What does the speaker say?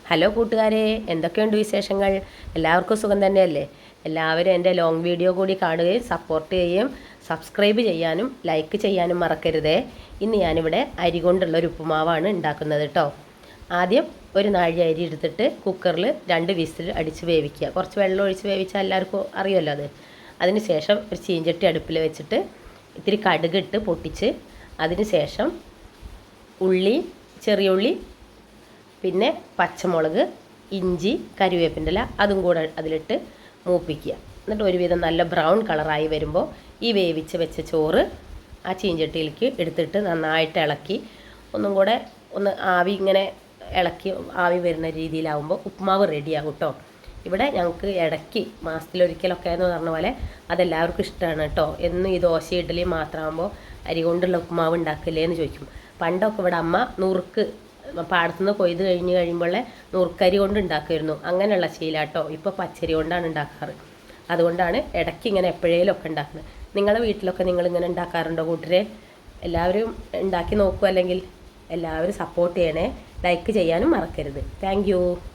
Hello കൂട്ടുകാരെ, എന്തൊക്കെയുണ്ട് വിശേഷങ്ങൾ? എല്ലാവർക്കും സുഖം തന്നെയല്ലേ? എല്ലാവരും എൻ്റെ ലോങ് വീഡിയോ കൂടി കാണുകയും സപ്പോർട്ട് ചെയ്യുകയും സബ്സ്ക്രൈബ് ചെയ്യാനും ലൈക്ക് ചെയ്യാനും മറക്കരുതേ. ഇന്ന് ഞാനിവിടെ അരി കൊണ്ടുള്ള ഒരു ഉപ്പുമാവാണ് ഉണ്ടാക്കുന്നത് കേട്ടോ. ആദ്യം ഒരു നാഴി അരി എടുത്തിട്ട് കുക്കറിൽ 2 വിസിൽ അടിച്ച് വേവിക്കുക. കുറച്ച് വെള്ളം ഒഴിച്ച് വേവിച്ചാൽ എല്ലാവർക്കും അറിയുമല്ലോ അത്. അതിന് ശേഷം ഒരു ചീഞ്ചട്ടി അടുപ്പിൽ വെച്ചിട്ട് ഇത്തിരി കടുകിട്ട് പൊട്ടിച്ച് അതിന് ശേഷം ഉള്ളി, ചെറിയ ഉള്ളി, പിന്നെ പച്ചമുളക്, ഇഞ്ചി, കരിവേപ്പിൻ്റെ ഇല അതും കൂടെ അതിലിട്ട് മൂപ്പിക്കുക. എന്നിട്ട് ഒരുവിധം നല്ല ബ്രൗൺ കളറായി വരുമ്പോൾ ഈ വേവിച്ച് വെച്ച ചോറ് ആ ചീഞ്ചട്ടിയിലേക്ക് എടുത്തിട്ട് നന്നായിട്ട് ഇളക്കി ഒന്നും കൂടെ ഒന്ന് ആവി ഇങ്ങനെ ഇളക്കി ആവി വരുന്ന രീതിയിലാവുമ്പോൾ ഉപ്പുമാവ് റെഡിയാകും കേട്ടോ. ഇവിടെ ഞങ്ങൾക്ക് ഇടയ്ക്ക് മാസത്തിലൊരിക്കലൊക്കെ എന്ന് പറഞ്ഞ പോലെ അതെല്ലാവർക്കും ഇഷ്ടമാണ് കേട്ടോ. എന്നും ഈ ദോശ ഇഡ്ഡലി മാത്രമാകുമ്പോൾ അരി കൊണ്ടുള്ള ഉപ്പുമാവ് ഉണ്ടാക്കില്ലേ എന്ന് ചോദിക്കും. പണ്ടൊക്കെ ഇവിടെ അമ്മ നുറുക്ക് പാടത്തുനിന്ന് കൊയ്ത് കഴിയുമ്പോൾ നുറുക്കരി കൊണ്ട് ഉണ്ടാക്കുമായിരുന്നു. അങ്ങനെയുള്ള ശീലാട്ടോ. ഇപ്പോൾ പച്ചരി കൊണ്ടാണ് ഉണ്ടാക്കാറ്. അതുകൊണ്ടാണ് ഇടയ്ക്ക് ഇങ്ങനെ എപ്പോഴേലും ഒക്കെ ഉണ്ടാക്കുന്നത്. നിങ്ങളുടെ വീട്ടിലൊക്കെ നിങ്ങളിങ്ങനെ ഉണ്ടാക്കാറുണ്ടോ കൂട്ടരെ? എല്ലാവരും ഉണ്ടാക്കി നോക്കുക. അല്ലെങ്കിൽ എല്ലാവരും സപ്പോർട്ട് ചെയ്യണേ. ലൈക്ക് ചെയ്യാനും മറക്കരുത്. താങ്ക്